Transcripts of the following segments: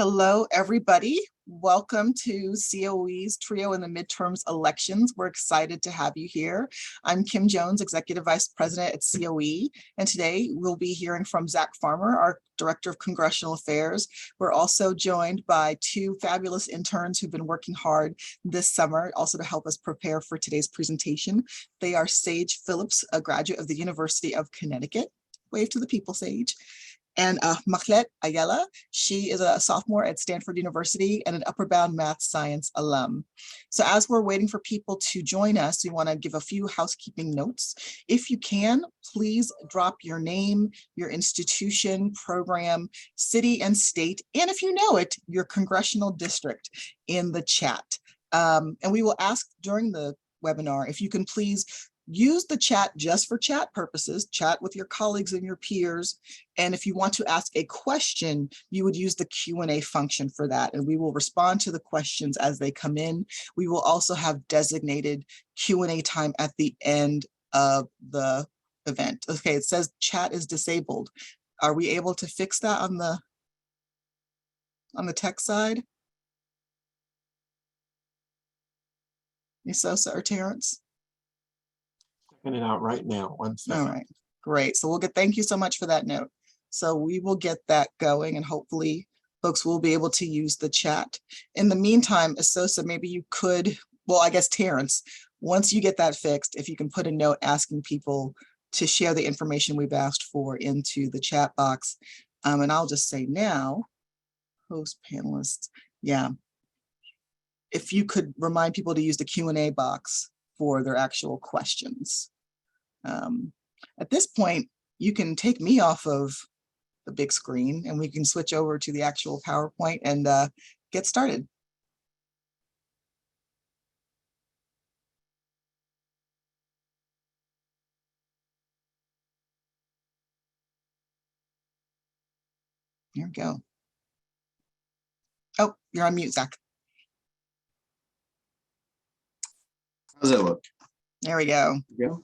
Hello, everybody. Welcome to COE's Trio in the Midterms Elections. We're excited to have you here. I'm Kim Jones, Executive Vice President at COE, and today we'll be hearing from Zach Farmer, our Director of Congressional Affairs. We're also joined by two fabulous interns who've been working hard this summer, also to help us prepare for today's presentation. They are Sage Phillips, a graduate of the University of Connecticut. Wave to the people, Sage. And Mahlet Ayala, she is a sophomore at Stanford University and an Upper Bound Math Science alum. So as we're waiting for people to join us, we want to give a few housekeeping notes. If you can, please drop your name, your institution, program, city and state, and if you know it, your congressional district in the chat. And we will ask during the webinar if you can please use the chat just for chat purposes, chat with your colleagues and your peers. And if you want to ask a question, you would use the Q&A function for that. And we will respond to the questions as they come in. We will also have designated Q&A time at the end of the event. Okay, it says chat is disabled. Are we able to fix that on the tech side? Nisosa or Terrence? Checking it out right now. 1 second. All right, great. So thank you so much for that note. So we will get that going and hopefully folks will be able to use the chat. In the meantime, Asosa, maybe you could, well, I guess Terrence, once you get that fixed, if you can put a note asking people to share the information we've asked for into the chat box. And I'll just say now, host panelists, yeah. If you could remind people to use the Q&A box for their actual questions. At this point, you can take me off of the big screen and we can switch over to the actual PowerPoint and get started. Here we go. Oh, you're on mute, Zach. How does that look? There we go. There we go.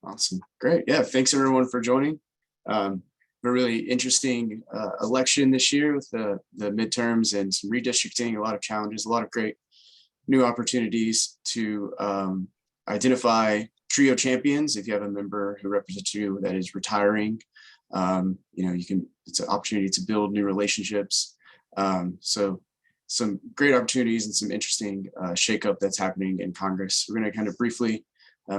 Awesome. Great. Yeah. Thanks everyone for joining. A really interesting election this year with the midterms and some redistricting, a lot of challenges, a lot of great new opportunities to identify trio champions. If you have a member who represents you that is retiring, it's an opportunity to build new relationships. So some great opportunities and some interesting shakeup that's happening in Congress. We're going to kind of briefly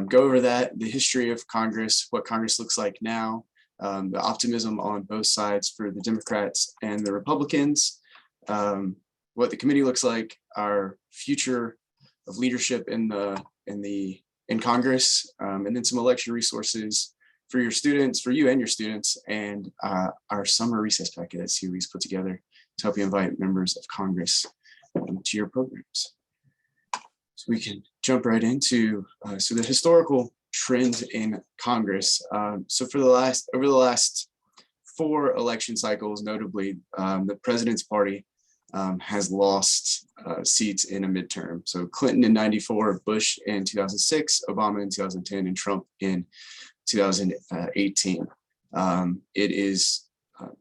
go over that, the history of Congress, what Congress looks like now, the optimism on both sides for the Democrats and the Republicans, what the committee looks like, our future of leadership in Congress, and then some election resources for your students, for you and your students, and our summer recess packet that COE's put together to help you invite members of Congress to your programs. So we can jump right into so the historical trend in Congress. So over the last 4 election cycles, notably, the president's party has lost seats in a midterm. So Clinton in '94, Bush in 2006, Obama in 2010, and Trump in 2018. It is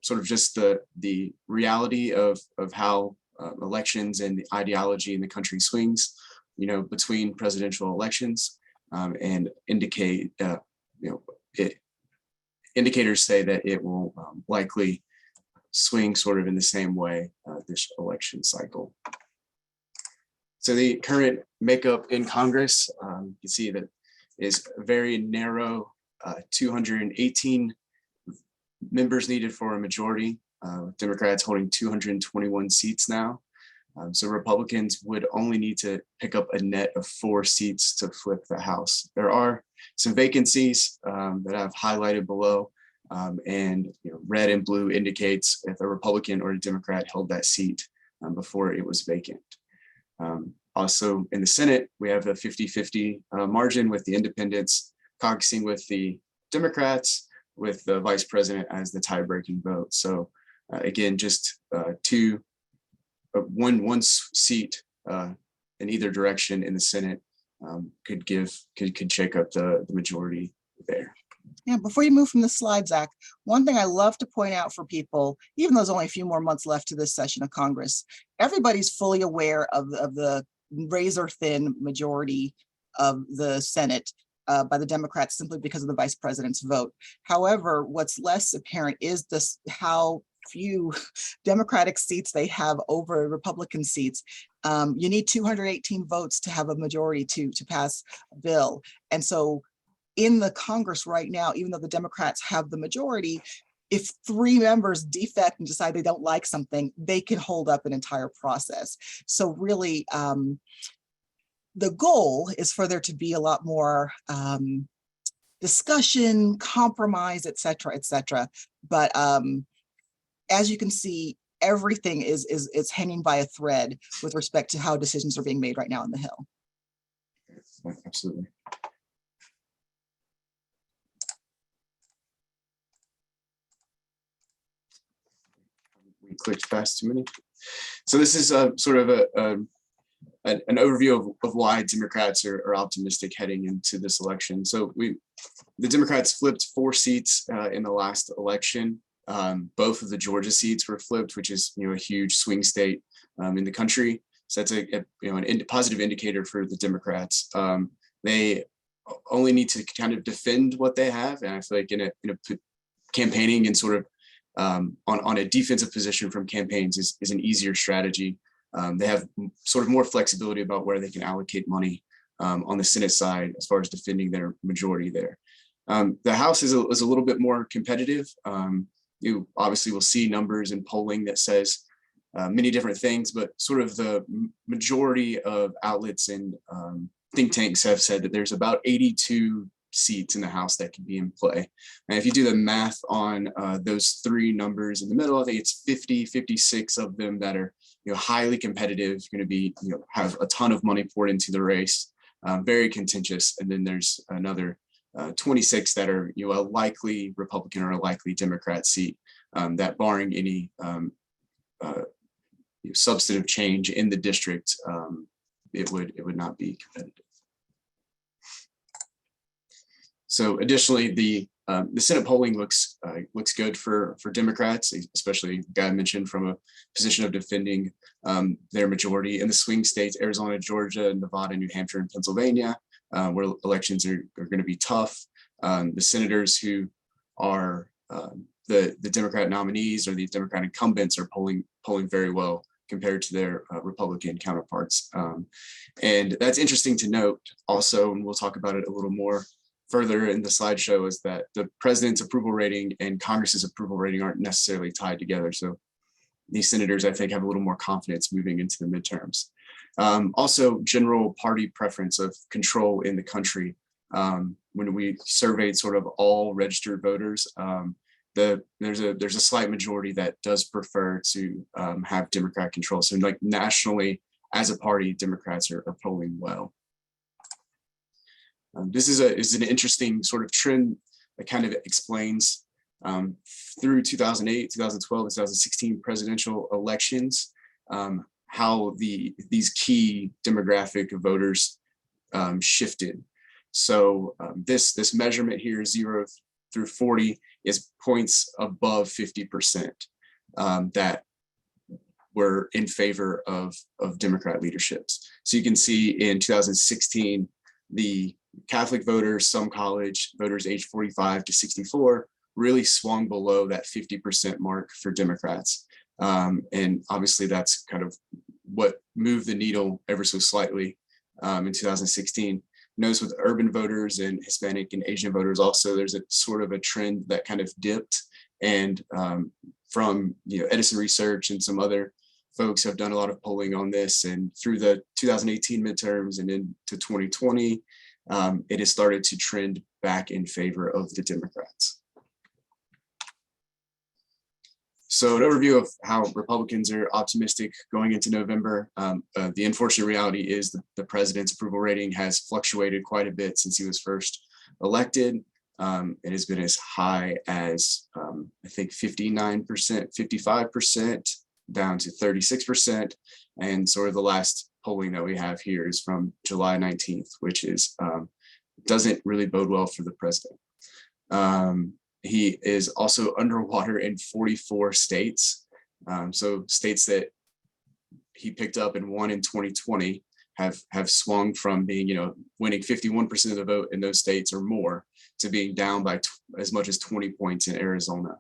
sort of just the reality of how elections and the ideology in the country swings, between presidential elections, and indicators say that it will likely swing sort of in the same way this election cycle. So the current makeup in Congress, you can see that is very narrow, 218 members needed for a majority. Democrats holding 221 seats now. So Republicans would only need to pick up a net of 4 seats to flip the House. There are some vacancies that I've highlighted below, and red and blue indicates if a Republican or a Democrat held that seat before it was vacant. Also in the Senate, we have a 50-50 margin with the independents caucusing with the Democrats, with the vice president as the tie-breaking vote. So again, just one seat in either direction in the Senate could shake up the majority there. Yeah, before you move from the slide, Zach, one thing I love to point out for people, even though there's only a few more months left to this session of Congress, everybody's fully aware of the razor thin majority of the Senate by the Democrats simply because of the vice president's vote. However, what's less apparent is this how few Democratic seats they have over Republican seats. You need 218 votes to have a majority to pass a bill. And so in the Congress right now, even though the Democrats have the majority, if 3 members defect and decide they don't like something, they can hold up an entire process. So really, the goal is for there to be a lot more discussion, compromise, et cetera, et cetera. But as you can see, everything is hanging by a thread with respect to how decisions are being made right now on the Hill. Absolutely. We clicked past too many. So this is sort of an overview of why Democrats are optimistic heading into this election. So the Democrats flipped 4 seats in the last election. Both of the Georgia seats were flipped, which is a huge swing state in the country. So that's an positive indicator for the Democrats. They only need to kind of defend what they have, and I feel like in a campaigning and sort of on a defensive position from campaigns is an easier strategy. They have sort of more flexibility about where they can allocate money on the Senate side as far as defending their majority there. The House is a little bit more competitive. You obviously will see numbers and polling that says many different things, but sort of the majority of outlets and think tanks have said that there's about 82 seats in the House that can be in play. And if you do the math on those 3 numbers in the middle, I think it's 56 of them that are highly competitive, going to be have a ton of money poured into the race, very contentious. And then there's another 26 that are a likely Republican or a likely Democrat seat that, barring any substantive change in the district, it would not be competitive. So additionally, the Senate polling looks good for Democrats, especially the guy I mentioned, from a position of defending their majority in the swing states: Arizona, Georgia, Nevada, New Hampshire, and Pennsylvania, where elections are going to be tough. The senators who are the Democrat nominees or the Democrat incumbents are polling very well compared to their Republican counterparts. And that's interesting to note also, and we'll talk about it a little more further in the slideshow, is that the president's approval rating and Congress's approval rating aren't necessarily tied together. So these senators, I think, have a little more confidence moving into the midterms. Also, general party preference of control in the country. When we surveyed sort of all registered voters, there's a slight majority that does prefer to have Democrat control. So like nationally, as a party, Democrats are polling well. This is an interesting sort of trend that kind of explains through 2008, 2012, and 2016 presidential elections, how these key demographic of voters shifted. So this measurement here, 0 through 40, is points above 50% that were in favor of Democrat leaderships. So you can see in 2016, the Catholic voters, some college voters age 45 to 64, really swung below that 50% mark for Democrats. And obviously that's kind of what moved the needle ever so slightly in 2016. Notice with urban voters and Hispanic and Asian voters also, there's a sort of a trend that kind of dipped. And from Edison Research and some other folks have done a lot of polling on this, and through the 2018 midterms and into 2020, it has started to trend back in favor of the Democrats. So an overview of how Republicans are optimistic going into November. The unfortunate reality is the president's approval rating has fluctuated quite a bit since he was first elected. It has been as high as, I think, 59%, 55%, down to 36%. And sort of the last polling that we have here is from July 19th, which is doesn't really bode well for the president. He is also underwater in 44 states. So states that he picked up and won in 2020 have swung from being, winning 51% of the vote in those states or more to being down by as much as 20 points in Arizona.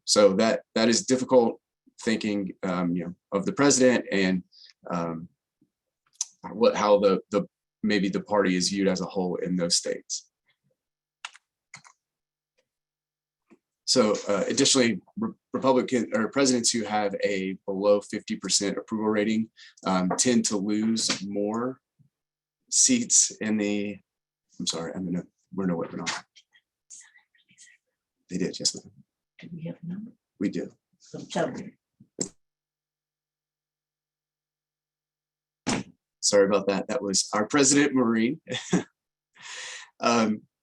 So that is difficult thinking, of the president and how maybe the party is viewed as a whole in those states. So additionally, Republican or presidents who have a below 50% approval rating tend to lose more seats in the, I'm sorry, we're no weapon on. They did, yes, ma'am. Do we have a number? We do. So tell me. Sorry about that. That was our president, Maureen.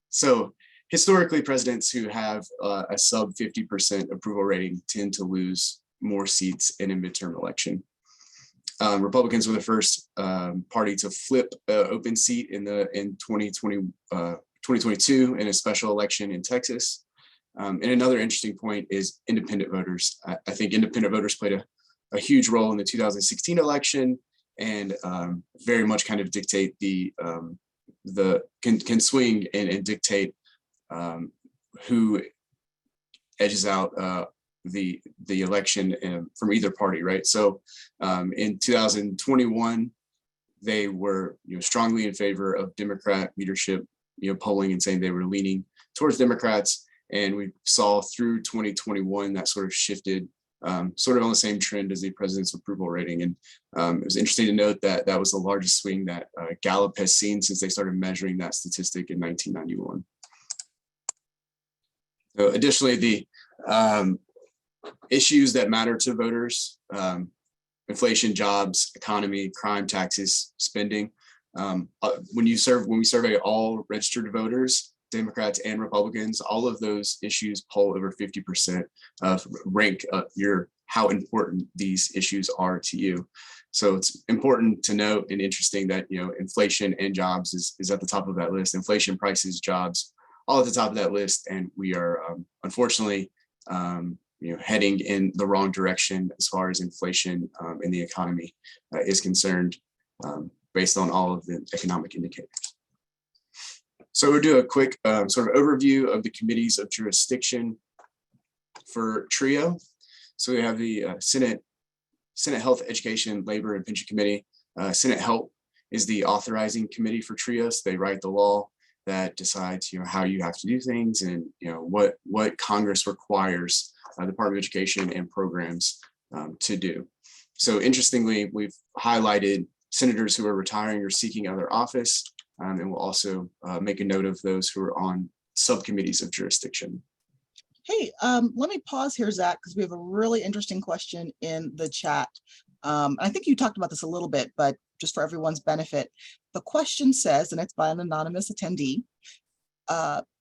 So historically, presidents who have a sub 50% approval rating tend to lose more seats in a midterm election. Republicans were the first party to flip an open seat in 2022 in a special election in Texas. And another interesting point is independent voters. I think independent voters played a huge role in the 2016 election and very much kind of dictate can swing and dictate who edges out the election from either party, right? So in 2021, they were strongly in favor of Democrat leadership, polling and saying they were leaning towards Democrats. And we saw through 2021 that sort of shifted sort of on the same trend as the president's approval rating. And it was interesting to note that that was the largest swing that Gallup has seen since they started measuring that statistic in 1991. So additionally, the issues that matter to voters, inflation, jobs, economy, crime, taxes, spending. When we survey all registered voters, Democrats and Republicans, all of those issues poll over 50% of rank how important these issues are to you. So it's important to note and interesting that inflation and jobs is at the top of that list. Inflation, prices, jobs, all at the top of that list, and we are unfortunately heading in the wrong direction as far as inflation in the economy is concerned, based on all of the economic indicators. So we'll do a quick sort of overview of the committees of jurisdiction for TRIO. So we have the Senate Health, Education, Labor, and Pension Committee. Senate Health is the authorizing committee for TRIO. So they write the law that decides how you have to do things and what Congress requires the Department of Education and programs to do. So interestingly, we've highlighted senators who are retiring or seeking other office. And we'll also make a note of those who are on subcommittees of jurisdiction. Hey, let me pause here, Zach, because we have a really interesting question in the chat. I think you talked about this a little bit, but just for everyone's benefit, the question says, and it's by an anonymous attendee,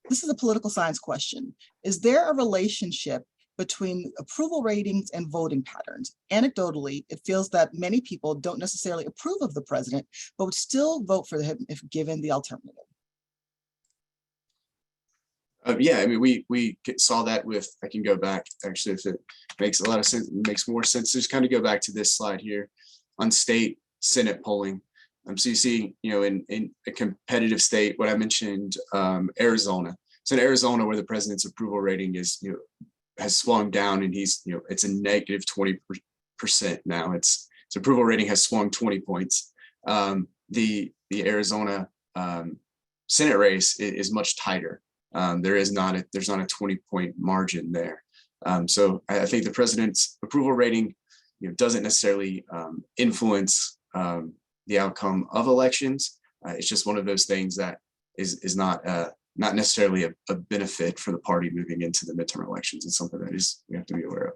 this is a political science question. Is there a relationship between approval ratings and voting patterns? Anecdotally, it feels that many people don't necessarily approve of the president, but would still vote for him if given the alternative. Yeah, I mean, we saw that with, I can go back actually if it makes a lot of sense, makes more sense. Just kind of go back to this slide here on state Senate polling. So you see, in a competitive state, what I mentioned, Arizona. So in Arizona, where the president's approval rating is, has swung down, and he's, it's a negative 20% now. Its approval rating has swung 20 points. The Arizona Senate race is much tighter. There's not a 20-point margin there. So I think the president's approval rating, doesn't necessarily influence the outcome of elections. It's just one of those things that is not necessarily a benefit for the party moving into the midterm elections. It's something that we have to be aware of.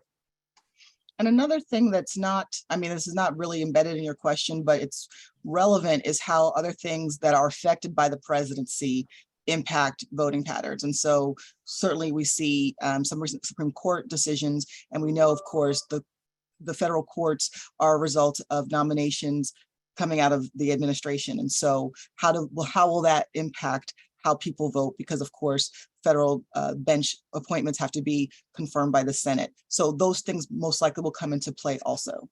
And another thing that's not, this is not really embedded in your question, but it's relevant, is how other things that are affected by the presidency impact voting patterns. And so certainly we see some recent Supreme Court decisions, and we know, of course, the federal courts are a result of nominations coming out of the administration. And so how will that impact how people vote? Because of course, federal bench appointments have to be confirmed by the Senate. So those things most likely will come into play also.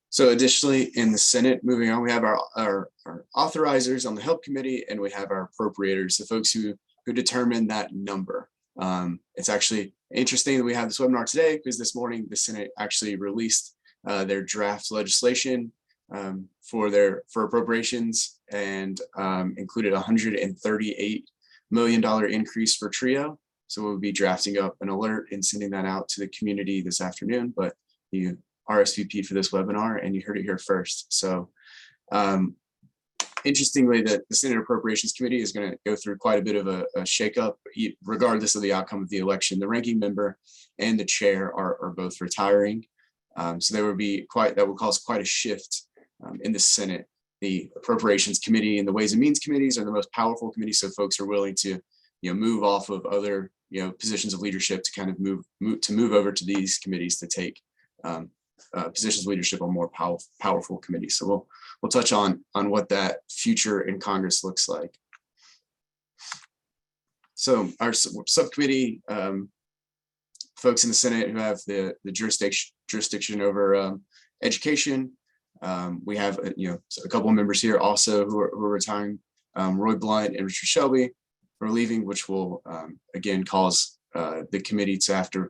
So additionally, in the Senate, moving on, we have our authorizers on the Help Committee, and we have our appropriators, the folks who determine that number. It's actually interesting that we have this webinar today because this morning the Senate actually released their draft legislation for appropriations and included $138 million increase for TRIO. So we'll be drafting up an alert and sending that out to the community this afternoon, but you RSVP for this webinar and you heard it here first. So interestingly, the Senate Appropriations Committee is going to go through quite a bit of a shakeup, regardless of the outcome of the election. The ranking member and the chair are both retiring. So that will cause quite a shift in the Senate. The Appropriations Committee and the Ways and Means Committees are the most powerful committees. So folks are willing to move off of other positions of leadership to kind of move over to these committees to take positions of leadership on more powerful committees. So we'll touch on what that future in Congress looks like. So our subcommittee folks in the Senate who have the jurisdiction over education. We have a couple of members here also who are retiring. Roy Blunt and Richard Shelby are leaving, which will again cause the committee to have to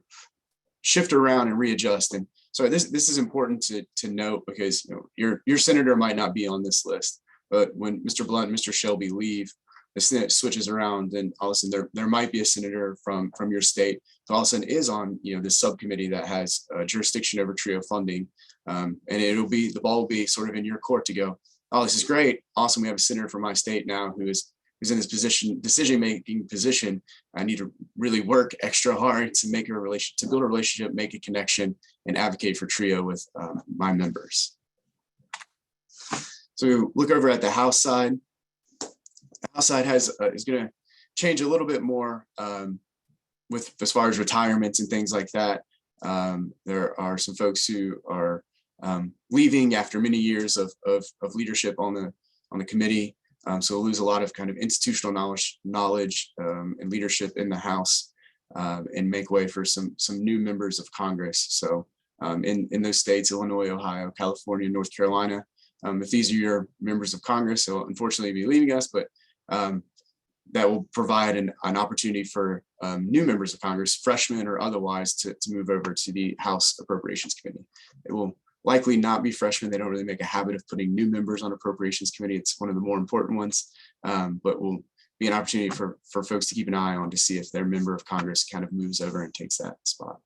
shift around and readjust. And so this is important to note because your senator might not be on this list, but when Mr. Blunt and Mr. Shelby leave, the Senate switches around, and all of a sudden there might be a senator from your state who all of a sudden is on this subcommittee that has jurisdiction over TRIO funding, and the ball will be sort of in your court to go, oh, this is great, awesome, we have a senator from my state now who's in this decision-making position. I need to really work extra hard to build a relationship, make a connection, and advocate for TRIO with my members. So we look over at the House side. The House side is going to change a little bit more with as far as retirements and things like that. There are some folks who are leaving after many years of leadership on the committee. So we'll lose a lot of kind of institutional knowledge and leadership in the House and make way for some new members of Congress. So in those states, Illinois, Ohio, California, North Carolina, if these are your members of Congress, they'll unfortunately be leaving us, but that will provide an opportunity for new members of Congress, freshmen or otherwise, to move over to the House Appropriations Committee. It will likely not be freshmen. They don't really make a habit of putting new members on Appropriations Committee. It's one of the more important ones, but will be an opportunity for folks to keep an eye on to see if their member of Congress kind of moves over and takes that spot.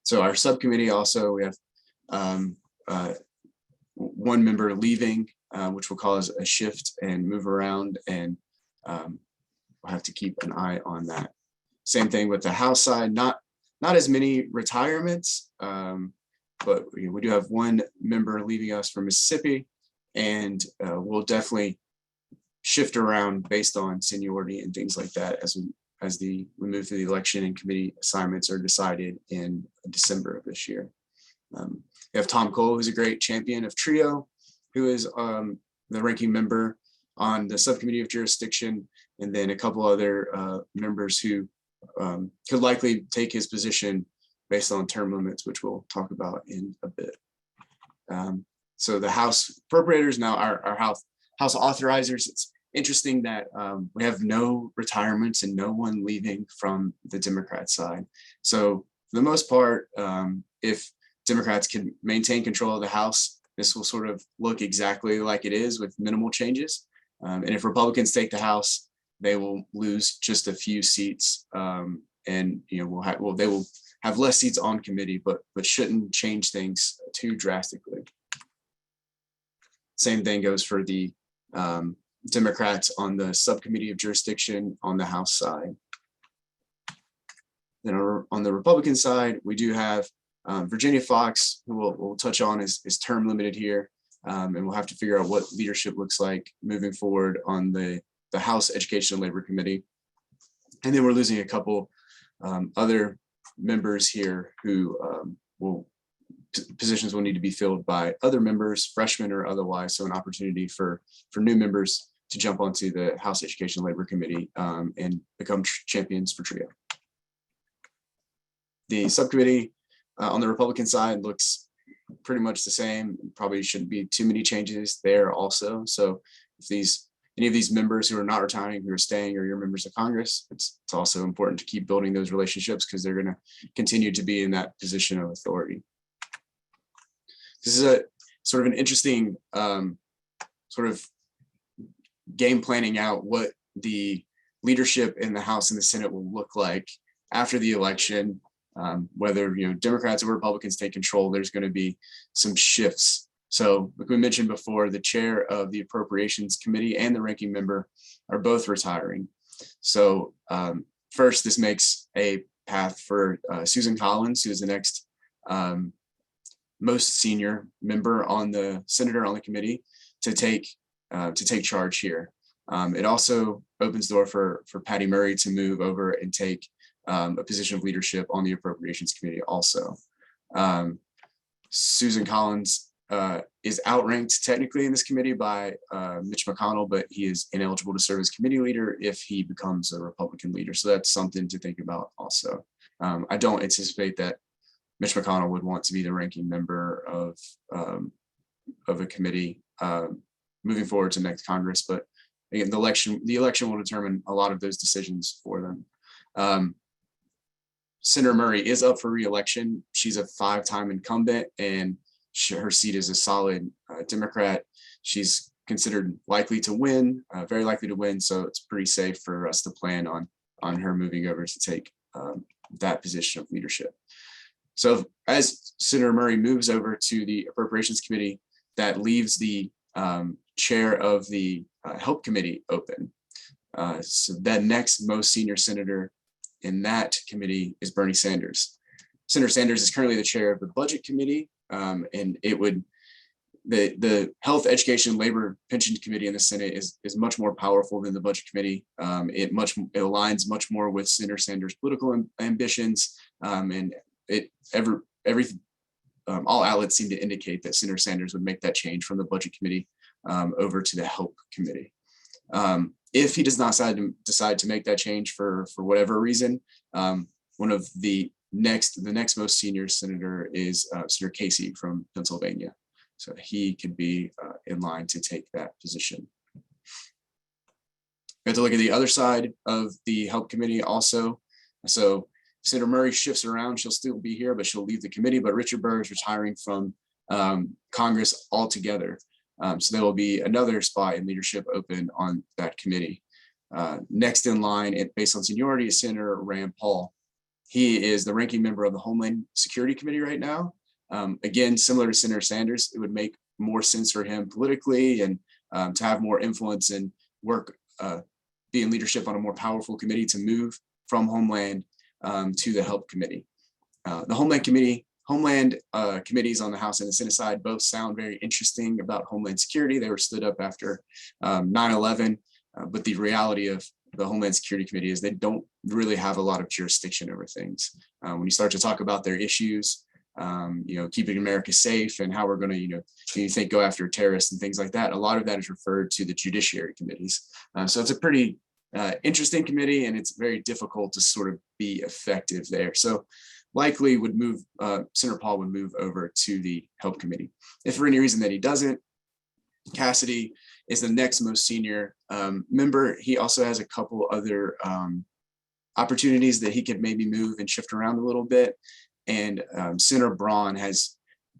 So our subcommittee also, we have one member leaving, which will cause a shift and move around, and we'll have to keep an eye on that. Same thing with the House side, not as many retirements, but we do have one member leaving us from Mississippi, and we'll definitely shift around based on seniority and things like that as we move through the election and committee assignments are decided in December of this year. We have Tom Cole, who's a great champion of TRIO, who is the ranking member on the subcommittee of jurisdiction, and then a couple other members who could likely take his position based on term limits, which we'll talk about in a bit. So the House appropriators, now our House authorizers, it's interesting that we have no retirements and no one leaving from the Democrat side. So for the most part, if Democrats can maintain control of the House, this will sort of look exactly like it is with minimal changes. And if Republicans take the House, they will lose just a few seats, and they will have less seats on committee, but shouldn't change things too drastically. Same thing goes for the Democrats on the subcommittee of jurisdiction on the House side. Then on the Republican side, we do have Virginia Foxx, who we'll touch on, is term limited here, and we'll have to figure out what leadership looks like moving forward on the House Education and Labor Committee. And then we're losing a couple other members here who will positions will need to be filled by other members, freshmen or otherwise. So an opportunity for new members to jump onto the House Education Labor Committee and become champions for TRIO. The subcommittee on the Republican side looks pretty much the same. Probably shouldn't be too many changes there also. So if any of these members who are not retiring, who are staying, or your members of Congress, it's also important to keep building those relationships because they're going to continue to be in that position of authority. This is a sort of an interesting sort of game planning out what the leadership in the House and the Senate will look like after the election. Whether Democrats or Republicans take control, there's going to be some shifts. So like we mentioned before, the chair of the Appropriations Committee and the ranking member are both retiring. So first, this makes a path for Susan Collins, who is the next most senior member on the senator on the committee, to take charge here. It also opens the door for Patty Murray to move over and take a position of leadership on the Appropriations Committee also. Susan Collins is outranked technically in this committee by Mitch McConnell, but he is ineligible to serve as committee leader if he becomes a Republican leader. So that's something to think about also. I don't anticipate that Mitch McConnell would want to be the ranking member of a committee moving forward to next Congress, but again, the election will determine a lot of those decisions for them. Senator Murray is up for re-election. She's a 5-time incumbent, and her seat is a solid Democrat. She's considered likely to win, very likely to win, so it's pretty safe for us to plan on her moving over to take that position of leadership. So as Senator Murray moves over to the Appropriations Committee, that leaves the chair of the Help Committee open. So that next most senior senator in that committee is Bernie Sanders. Senator Sanders is currently the chair of the Budget Committee, and the Health, Education, Labor, Pension Committee in the Senate is much more powerful than the Budget Committee. It aligns much more with Senator Sanders' political ambitions, and all outlets seem to indicate that Senator Sanders would make that change from the Budget Committee over to the Help Committee. If he does not decide to make that change for whatever reason, one of the next most senior senator is Senator Casey from Pennsylvania. So he could be in line to take that position. We have to look at the other side of the Help Committee also. So Senator Murray shifts around. She'll still be here, but she'll leave the committee. But Richard Burr is retiring from Congress altogether. So there will be another spot in leadership open on that committee. Next in line, based on seniority, is Senator Rand Paul. He is the ranking member of the Homeland Security Committee right now. Again, similar to Senator Sanders, it would make more sense for him politically and to have more influence and work, be in leadership on a more powerful committee to move from Homeland to the Help Committee. The Homeland committees on the House and the Senate side both sound very interesting about Homeland Security. They were stood up after 9/11, but the reality of the Homeland Security Committee is they don't really have a lot of jurisdiction over things. When you start to talk about their issues, keeping America safe and how we're going to, go after terrorists and things like that, a lot of that is referred to the judiciary committees. So it's a pretty interesting committee, and it's very difficult to sort of be effective there. So likely Senator Paul would move over to the Help Committee. If for any reason that he doesn't, Cassidy is the next most senior member. He also has a couple other opportunities that he could maybe move and shift around a little bit. And Senator Braun has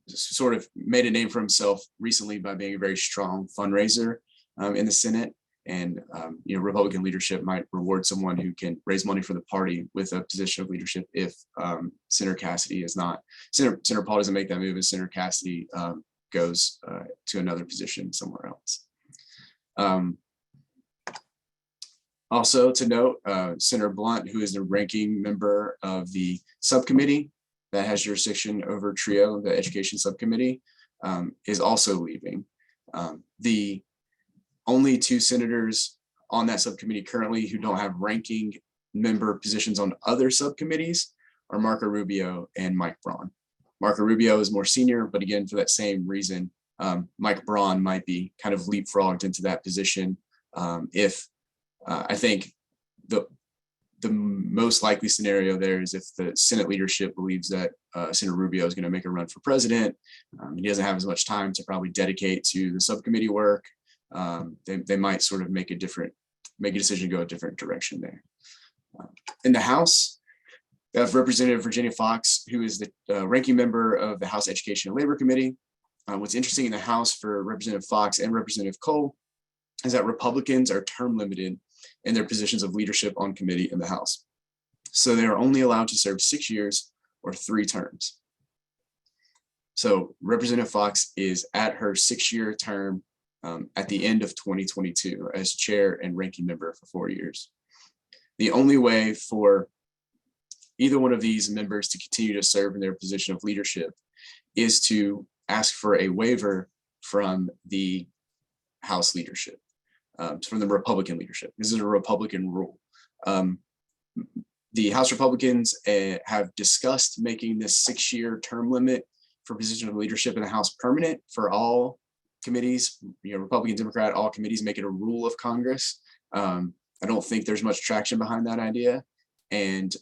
sort of made a name for himself recently by being a very strong fundraiser in the Senate. And Republican leadership might reward someone who can raise money for the party with a position of leadership if Senator Cassidy is not. Senator Paul doesn't make that move, and Senator Cassidy goes to another position somewhere else. Also to note, Senator Blunt, who is the ranking member of the subcommittee that has jurisdiction over TRIO, the Education Subcommittee, is also leaving. The only two senators on that subcommittee currently who don't have ranking member positions on other subcommittees are Marco Rubio and Mike Braun. Marco Rubio is more senior, but again, for that same reason, Mike Braun might be kind of leapfrogged into that position. If I think the most likely scenario there is if the Senate leadership believes that Senator Rubio is going to make a run for president. He doesn't have as much time to probably dedicate to the subcommittee work. They might sort of make a decision to go a different direction there. In the House, we have Representative Virginia Fox, who is the ranking member of the House Education and Labor Committee. What's interesting in the House for Representative Fox and Representative Cole is that Republicans are term limited in their positions of leadership on committee in the House. So they are only allowed to serve 6 years or 3 terms. So Representative Fox is at her 6-year term at the end of 2022 as chair and ranking member for 4 years. The only way for either one of these members to continue to serve in their position of leadership is to ask for a waiver from the House leadership. From the Republican leadership. This is a Republican rule. The House Republicans have discussed making this 6-year term limit for position of leadership in the House permanent for all committees, Republican, Democrat, all committees, make it a rule of Congress. I don't think there's much traction behind that idea. And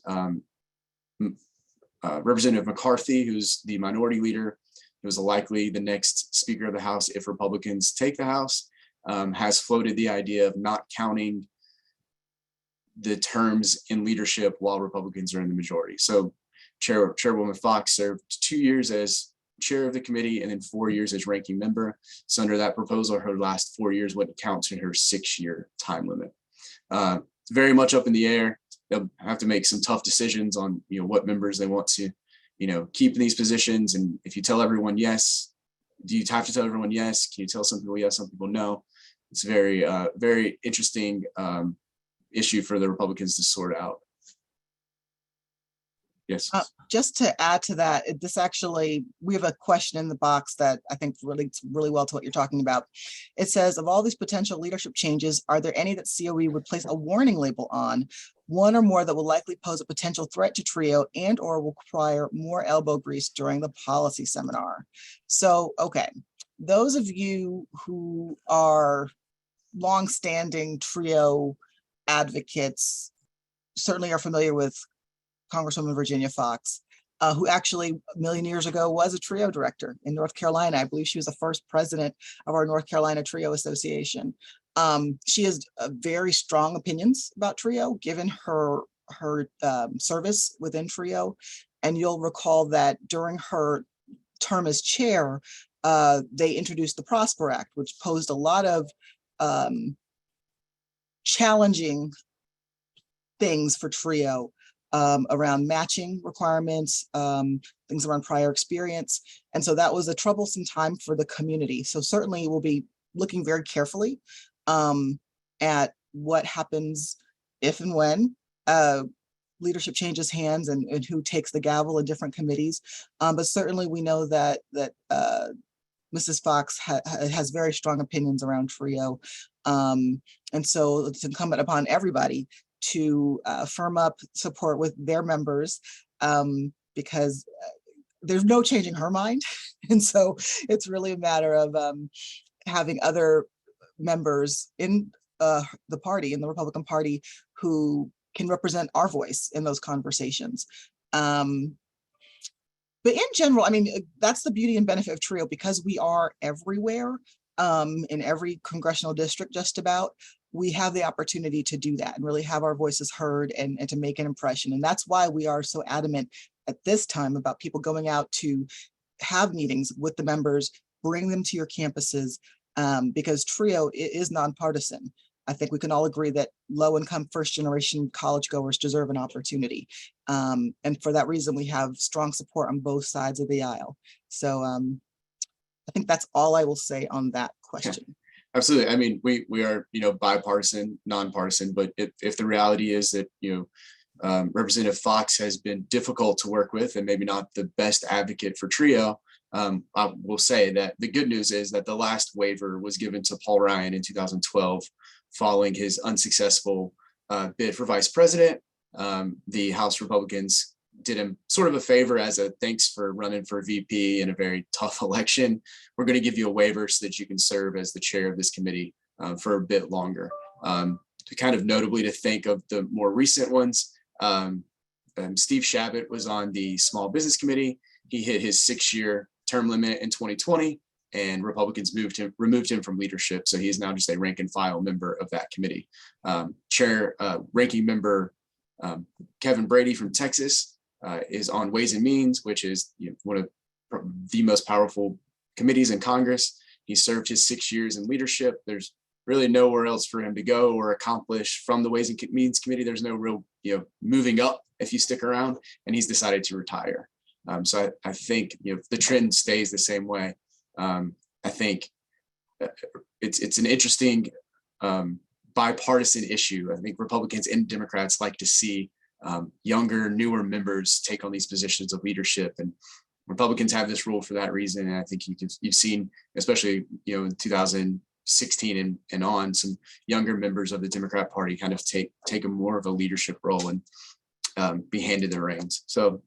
Representative McCarthy, who's the minority leader, who's likely the next Speaker of the House if Republicans take the House, has floated the idea of not counting the terms in leadership while Republicans are in the majority. So Chairwoman Fox served 2 years as chair of the committee and then 4 years as ranking member. So under that proposal, her last 4 years wouldn't count to her 6-year time limit. It's very much up in the air. They'll have to make some tough decisions on what members they want to keep in these positions. And if you tell everyone yes, do you have to tell everyone yes? Can you tell some people yes, some people no? It's very, very interesting issue for the Republicans to sort out. Yes. Just to add to that, we have a question in the box that I think relates really well to what you're talking about. It says, of all these potential leadership changes, are there any that COE would place a warning label on, one or more that will likely pose a potential threat to TRIO and or will require more elbow grease during the policy seminar? So, okay, those of you who are longstanding TRIO advocates certainly are familiar with Congresswoman Virginia Fox, who actually a million years ago was a TRIO director in North Carolina. I believe she was the first president of our North Carolina TRIO Association. She has very strong opinions about TRIO, given her service within TRIO. And you'll recall that during her term as chair, they introduced the Prosper Act, which posed a lot of challenging things for TRIO around matching requirements, things around prior experience. And so that was a troublesome time for the community. So certainly we'll be looking very carefully at what happens if and when leadership changes hands and who takes the gavel in different committees. But certainly we know that Mrs. Fox has very strong opinions around TRIO. And so it's incumbent upon everybody to firm up support with their members because there's no changing her mind. And so it's really a matter of having other members in the party, in the Republican Party, who can represent our voice in those conversations. But in general, I mean, that's the beauty and benefit of TRIO, because we are everywhere in every congressional district, just about. We have the opportunity to do that and really have our voices heard and to make an impression. And that's why we are so adamant at this time about people going out to have meetings with the members, bring them to your campuses, because TRIO is nonpartisan. I think we can all agree that low-income first-generation college goers deserve an opportunity. And for that reason, we have strong support on both sides of the aisle. So I think that's all I will say on that question. Yeah. Absolutely. I mean, we are, bipartisan, nonpartisan, but if the reality is that, Representative Fox has been difficult to work with and maybe not the best advocate for TRIO, I will say that the good news is that the last waiver was given to Paul Ryan in 2012, following his unsuccessful bid for vice president. The House Republicans did him sort of a favor as a thanks for running for VP in a very tough election. We're going to give you a waiver so that you can serve as the chair of this committee for a bit longer. To kind of notably to think of the more recent ones, Steve Shabbat was on the Small Business Committee. He hit his 6-year term limit in 2020, and Republicans removed him from leadership. So he is now just a rank and file member of that committee. Ranking member Kevin Brady from Texas is on Ways and Means, which is one of the most powerful committees in Congress. He served his 6 years in leadership. There's really nowhere else for him to go or accomplish from the Ways and Means Committee. There's no real moving up if you stick around, and he's decided to retire. So I think if the trend stays the same way, I think it's an interesting bipartisan issue. I think Republicans and Democrats like to see younger, newer members take on these positions of leadership, and Republicans have this rule for that reason. And I think you've seen, especially in 2016 and on, some younger members of the Democrat Party kind of take a more of a leadership role and be handed the reins. So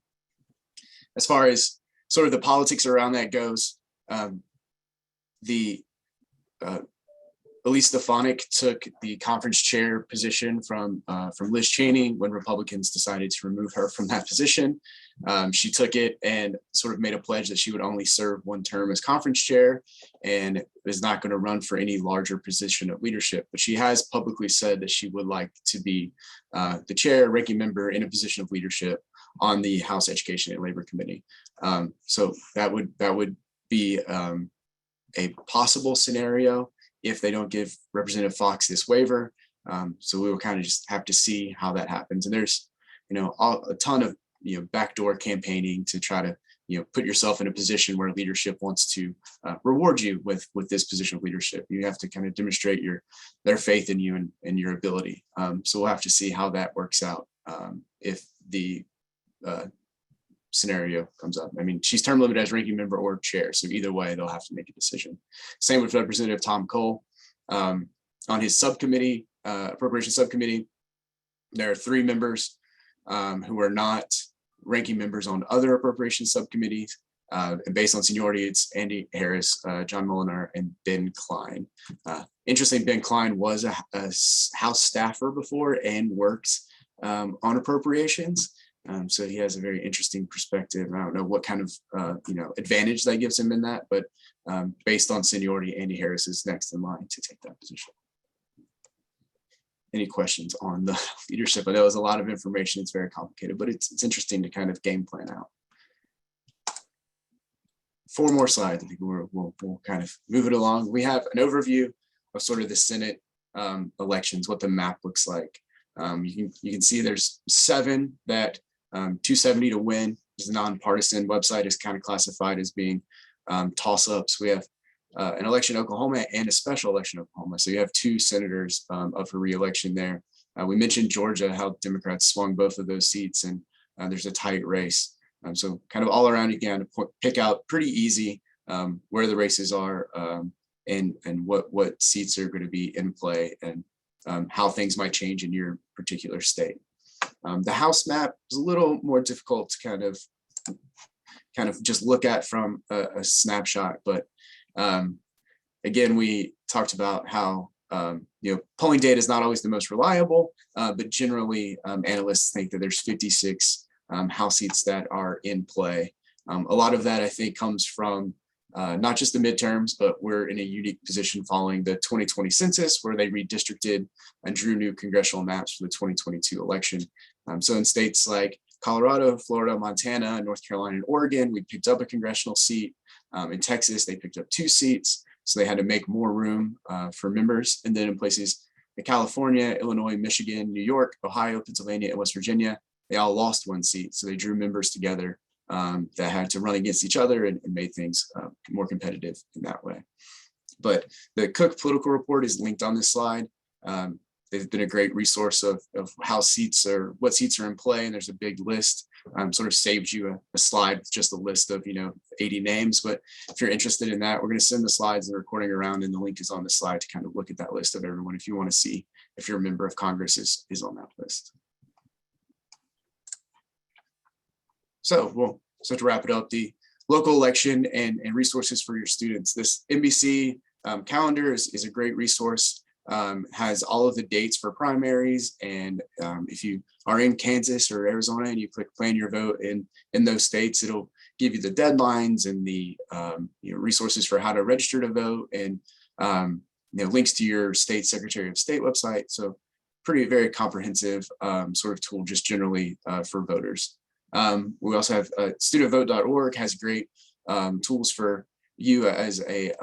as far as sort of the politics around that goes, Elise Stefanik took the conference chair position from Liz Cheney when Republicans decided to remove her from that position. She took it and sort of made a pledge that she would only serve one term as conference chair and is not going to run for any larger position of leadership. But she has publicly said that she would like to be the chair, ranking member in a position of leadership on the House Education and Labor Committee. So that would be a possible scenario if they don't give Representative Fox this waiver. So we will kind of just have to see how that happens. And there's, a ton of, backdoor campaigning to try to, put yourself in a position where leadership wants to reward you with this position of leadership. You have to kind of demonstrate their faith in you and your ability. So we'll have to see how that works out if the scenario comes up. I mean, she's term limited as ranking member or chair, so either way they'll have to make a decision. Same with Representative Tom Cole. On his subcommittee, appropriation subcommittee, there are 3 members who are not ranking members on other appropriation subcommittees. And based on seniority, it's Andy Harris, John Molinar, and Ben Klein. Interesting, Ben Klein was a House staffer before and worked on appropriations. So he has a very interesting perspective. I don't know what kind of advantage that gives him in that, but based on seniority, Andy Harris is next in line to take that position. Any questions on the leadership? I know there's a lot of information. It's very complicated, but it's interesting to kind of game plan out. 4 more slides. I think we'll kind of move it along. We have an overview of sort of the Senate elections, what the map looks like. You can see there's 7 that 270 to win. Is a nonpartisan. Website is kind of classified as being toss-ups. We have an election in Oklahoma and a special election in Oklahoma. So you have 2 senators up for re-election there. We mentioned Georgia, how Democrats swung both of those seats, and there's a tight race. So kind of all around, you can pick out pretty easy where the races are and what seats are going to be in play and how things might change in your particular state. The House map is a little more difficult to kind of just look at from a snapshot, but again, we talked about how polling data is not always the most reliable, but generally analysts think that there's 56 House seats that are in play. A lot of that I think comes from not just the midterms, but we're in a unique position following the 2020 census where they redistricted and drew new congressional maps for the 2022 election. So in states like Colorado, Florida, Montana, North Carolina, and Oregon, we picked up a congressional seat. In Texas, they picked up 2 seats. So they had to make more room for members. And then in places like California, Illinois, Michigan, New York, Ohio, Pennsylvania, and West Virginia, they all lost 1 seat. So they drew members together that had to run against each other and made things more competitive in that way. But the Cook Political Report is linked on this slide. They've been a great resource of how seats are, what seats are in play, and there's a big list. Sort of saves you a slide with just a list of 80 names. But if you're interested in that, we're going to send the slides and the recording around, and the link is on the slide to kind of look at that list of everyone if you want to see if your member of Congress is on that list. So to wrap it up, the local election and resources for your students. This NBC calendar is a great resource. Has all of the dates for primaries, and if you are in Kansas or Arizona and you click plan your vote in those states, it'll give you the deadlines and the resources for how to register to vote, and links to your state Secretary of State website. So very comprehensive sort of tool just generally for voters. We also have studentvote.org has great tools for you as a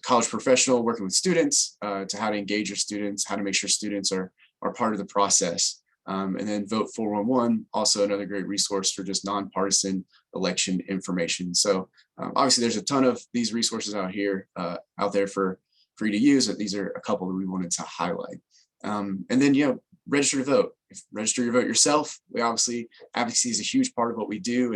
college professional working with students to how to engage your students, how to make sure students are part of the process. And then Vote 411, also another great resource for just nonpartisan election information. So obviously there's a ton of these resources out there for you to use, but these are a couple that we wanted to highlight. And then, register to vote. Register your vote yourself. We obviously, advocacy is a huge part of what we do,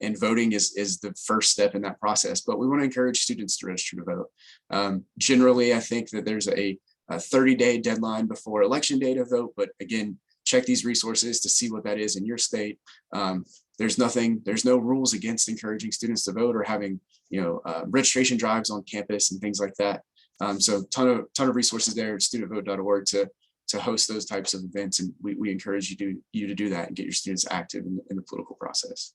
and voting is the first step in that process, but we want to encourage students to register to vote. Generally, I think that there's a 30-day deadline before election day to vote, but again, check these resources to see what that is in your state. There's no rules against encouraging students to vote or having, registration drives on campus and things like that. So ton of resources there at studentvote.org to host those types of events, and we encourage you to do that and get your students active in the political process.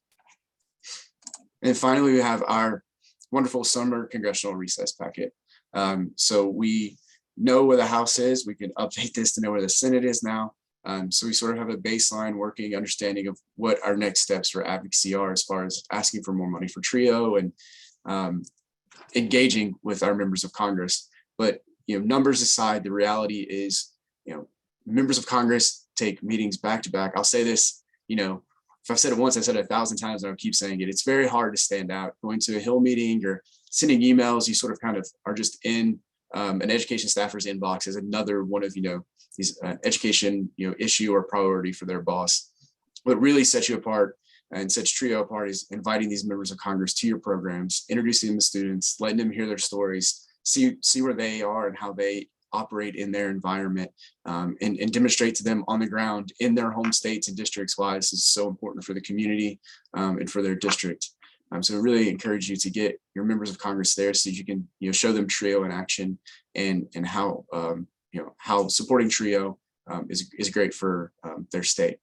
And finally, we have our wonderful summer congressional recess packet. So we know where the House is. We can update this to know where the Senate is now. So we sort of have a baseline working understanding of what our next steps for advocacy are as far as asking for more money for TRIO and engaging with our members of Congress. But numbers aside, the reality is, members of Congress take meetings back to back. I'll say this, if I've said it once, I said it 1,000 times, and I'll keep saying it. It's very hard to stand out. Going to a Hill meeting or sending emails, you sort of kind of are just in an education staffer's inbox as another one of these education issue or priority for their boss. What really sets you apart and sets TRIO apart is inviting these members of Congress to your programs, introducing them to students, letting them hear their stories, see where they are and how they operate in their environment, and demonstrate to them on the ground in their home states and districts why this is so important for the community and for their district. So we really encourage you to get your members of Congress there so you can show them TRIO in action and how how supporting TRIO is great for their state.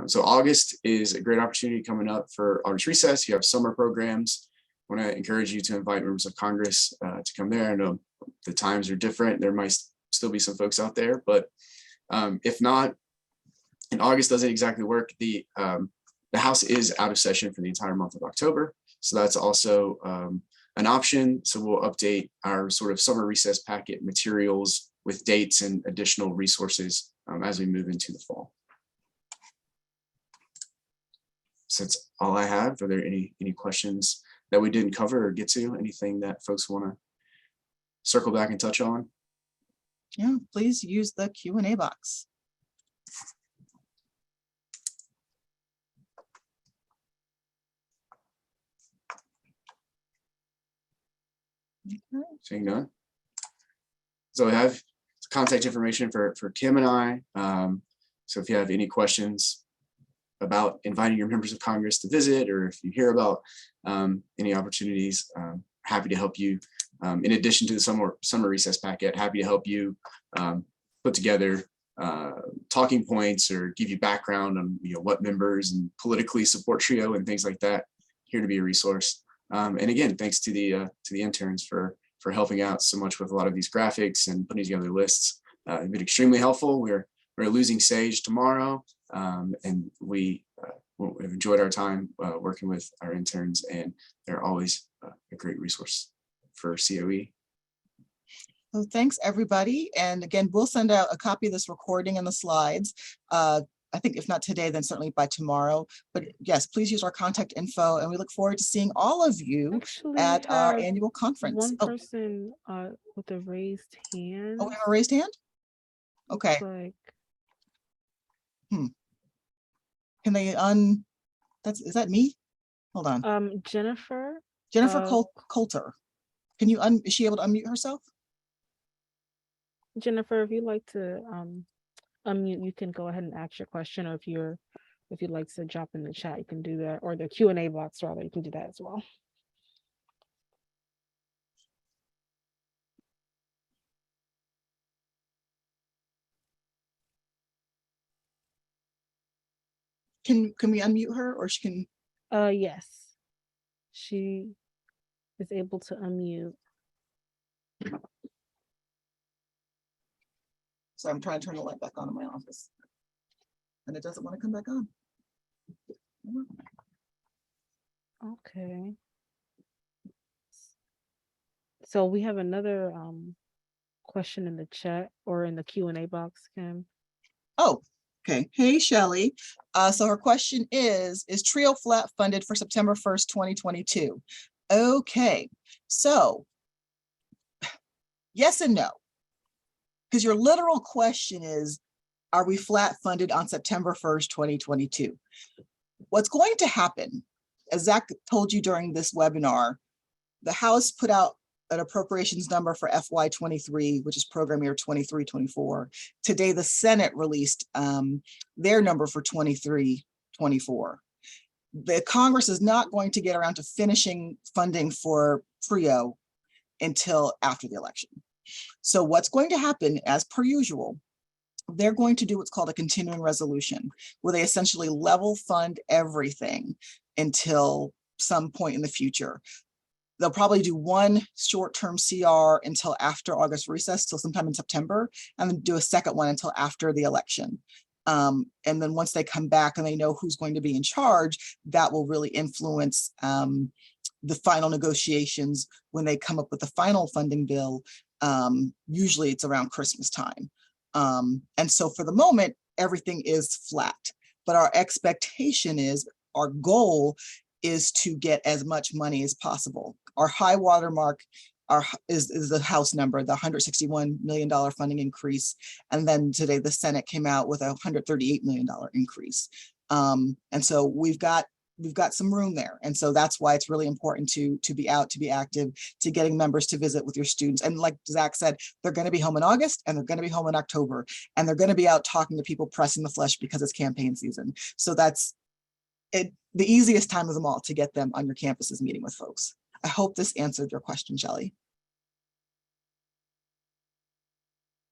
So August is a great opportunity coming up for August recess. You have summer programs. I want to encourage you to invite members of Congress to come there. I know the times are different. There might still be some folks out there, but if not, and August doesn't exactly work, the House is out of session for the entire month of October. So that's also an option. So we'll update our sort of summer recess packet materials with dates and additional resources as we move into the fall. So that's all I have. Are there any questions that we didn't cover or get to? Anything that folks want to circle back and touch on? Yeah, please use the Q&A box. Okay. Seeing none. So I have contact information for Kim and I. So if you have any questions about inviting your members of Congress to visit, or if you hear about any opportunities, happy to help you. In addition to the summer recess packet, happy to help you put together talking points or give you background on what members and politically support TRIO and things like that. Here to be a resource. And again, thanks to the interns for helping out so much with a lot of these graphics and putting together lists. It's been extremely helpful. We're losing Sage tomorrow, and we've enjoyed our time working with our interns, and they're always a great resource for COE. So thanks, everybody. And again, we'll send out a copy of this recording and the slides. I think if not today, then certainly by tomorrow. But yes, please use our contact info, and we look forward to seeing all of you at our annual conference. One person with a raised hand. Oh, we have a raised hand? Okay. Like... Can they is that me? Hold on. Jennifer Coulter. Can you is she able to unmute herself? Jennifer, if you'd like to unmute, you can go ahead and ask your question, or if you're if you'd like to drop in the chat, you can do that, or the Q&A box rather, you can do that as well. Can we unmute her, or she can? Yes, she is able to unmute. So I'm trying to turn the light back on in my office, and it doesn't want to come back on. Okay. So we have another question in the chat or in the Q&A box, Kim. Oh, okay. Hey, Shelley. So her question is TRIO flat funded for September 1st, 2022? Okay, so yes and no. Because your literal question is, are we flat funded on September 1st, 2022? What's going to happen, as Zach told you during this webinar, the House put out an appropriations number for FY23, which is program year 23-24. Today, the Senate released their number for 23-24. The Congress is not going to get around to finishing funding for TRIO until after the election. So what's going to happen, as per usual, they're going to do what's called a continuing resolution, where they essentially level fund everything until some point in the future. They'll probably do one short-term CR until after August recess, till sometime in September, and then do a second one until after the election. And then once they come back and they know who's going to be in charge, that will really influence the final negotiations when they come up with the final funding bill. Usually it's around Christmas time. And so for the moment, everything is flat, but our expectation is, our goal is to get as much money as possible. Our high water mark is the House number, the $161 million funding increase. And then today the Senate came out with a $138 million increase. And so we've got some room there. And so that's why it's really important to be out, to be active, to getting members to visit with your students. And like Zach said, they're going to be home in August and they're going to be home in October, and they're going to be out talking to people, pressing the flesh, because it's campaign season. So that's it, the easiest time of them all to get them on your campuses meeting with folks. I hope this answered your question, Shelley.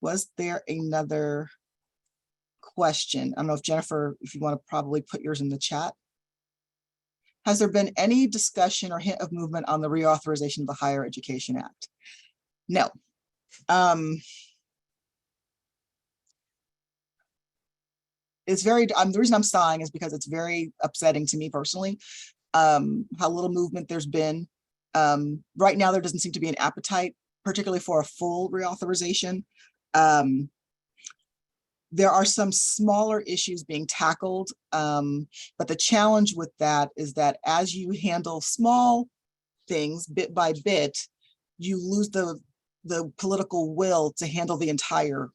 Was there another question? I don't know if Jennifer, if you want to probably put yours in the chat. Has there been any discussion or hint of movement on the reauthorization of the Higher Education Act? No. It's very, the reason I'm sighing is because it's very upsetting to me personally, how little movement there's been. Right now, there doesn't seem to be an appetite, particularly for a full reauthorization. There are some smaller issues being tackled, but the challenge with that is that as you handle small things bit by bit, you lose the political will to handle the entire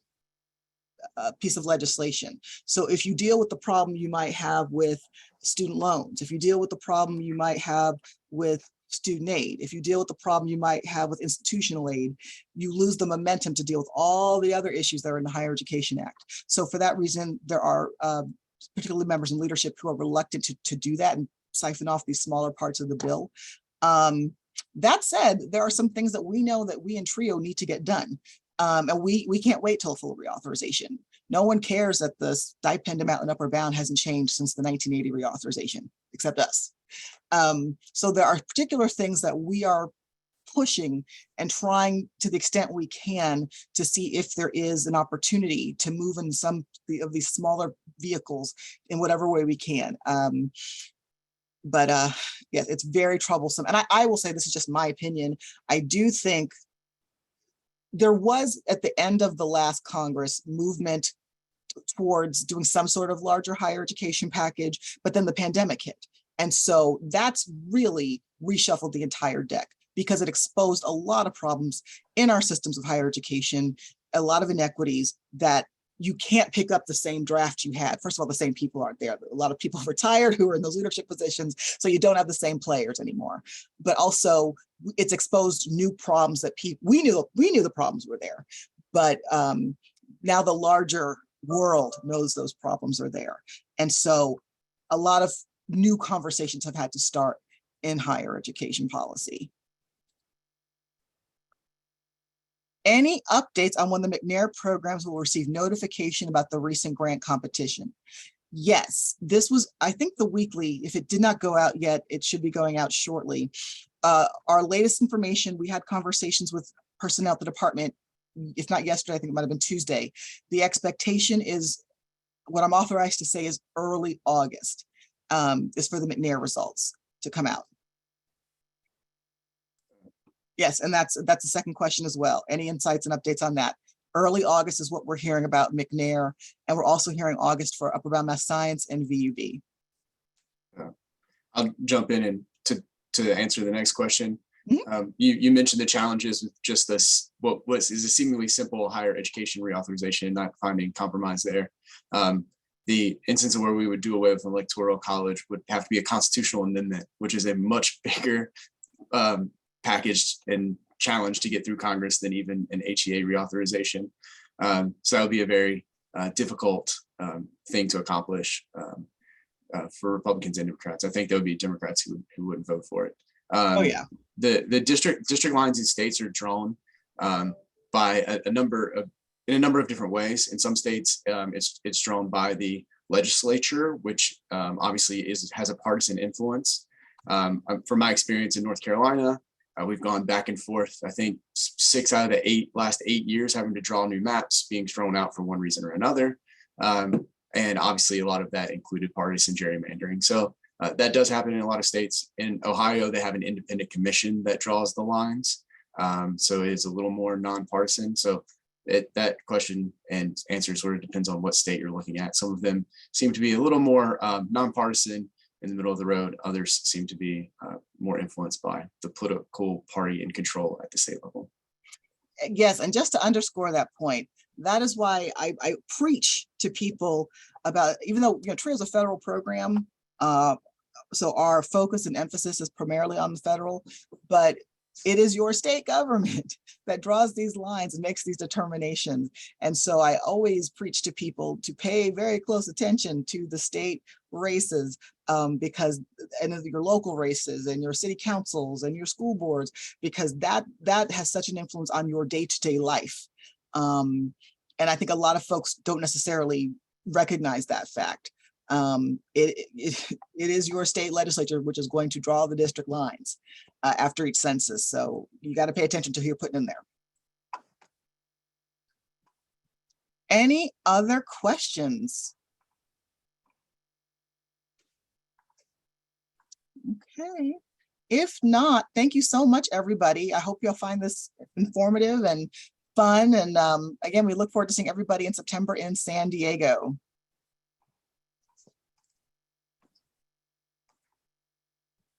piece of legislation. So if you deal with the problem you might have with student loans, if you deal with the problem you might have with student aid, if you deal with the problem you might have with institutional aid, you lose the momentum to deal with all the other issues that are in the Higher Education Act. So for that reason, there are particularly members in leadership who are reluctant to do that and siphon off these smaller parts of the bill. That said, there are some things that we know that we in TRIO need to get done. And we can't wait till full reauthorization. No one cares that the stipend amount and upper bound hasn't changed since the 1980 reauthorization, except us. So there are particular things that we are pushing and trying to the extent we can to see if there is an opportunity to move in some of these smaller vehicles in whatever way we can. But yes, it's very troublesome. And I will say, this is just my opinion. I do think there was, at the end of the last Congress, movement towards doing some sort of larger higher education package, but then the pandemic hit. And so that's really reshuffled the entire deck, because it exposed a lot of problems in our systems of higher education, a lot of inequities that you can't pick up the same draft you had. First of all, the same people aren't there. A lot of people retired who are in those leadership positions, so you don't have the same players anymore. But also, it's exposed new problems that we knew the problems were there, but now the larger world knows those problems are there. And so a lot of new conversations have had to start in higher education policy. Any updates on when the McNair programs will receive notification about the recent grant competition? Yes, this was, I think, the weekly. If it did not go out yet, it should be going out shortly. Our latest information, we had conversations with personnel at the department, if not yesterday, I think it might have been Tuesday. The expectation is, what I'm authorized to say is early August, is for the McNair results to come out. Yes, and that's the second question as well. Any insights and updates on that? Early August is what we're hearing about McNair, and we're also hearing August for Upper Bound Math Science and VUB. I'll jump in and to answer the next question. Mm-hmm. You mentioned the challenges with just this, what is a seemingly simple higher education reauthorization, and not finding compromise there. The instance of where we would do away with electoral college would have to be a constitutional amendment, which is a much bigger package and challenge to get through Congress than even an HEA reauthorization. So that would be a very difficult thing to accomplish for Republicans and Democrats. I think there would be Democrats who wouldn't vote for it. Oh yeah. The district lines in states are drawn by a number of different ways. In some states, it's drawn by the legislature, which obviously has a partisan influence. From my experience in North Carolina, we've gone back and forth. I think 6 out of the last 8 years having to draw new maps, being thrown out for one reason or another. And obviously a lot of that included partisan gerrymandering. So that does happen in a lot of states. In Ohio, they have an independent commission that draws the lines. So it's a little more nonpartisan. So that question and answer sort of depends on what state you're looking at. Some of them seem to be a little more nonpartisan, in the middle of the road. Others seem to be more influenced by the political party in control at the state level. Yes, and just to underscore that point, that is why I preach to people about, even though TRIO is a federal program, so our focus and emphasis is primarily on the federal, but it is your state government that draws these lines and makes these determinations. And so I always preach to people to pay very close attention to the state races, because, and your local races and your city councils and your school boards, because that has such an influence on your day-to-day life. And I think a lot of folks don't necessarily recognize that fact. It is your state legislature which is going to draw the district lines after each census. So you got to pay attention to who you're putting in there. Any other questions? Okay. If not, thank you so much, everybody. I hope you'll find this informative and fun. And again, we look forward to seeing everybody in September in San Diego.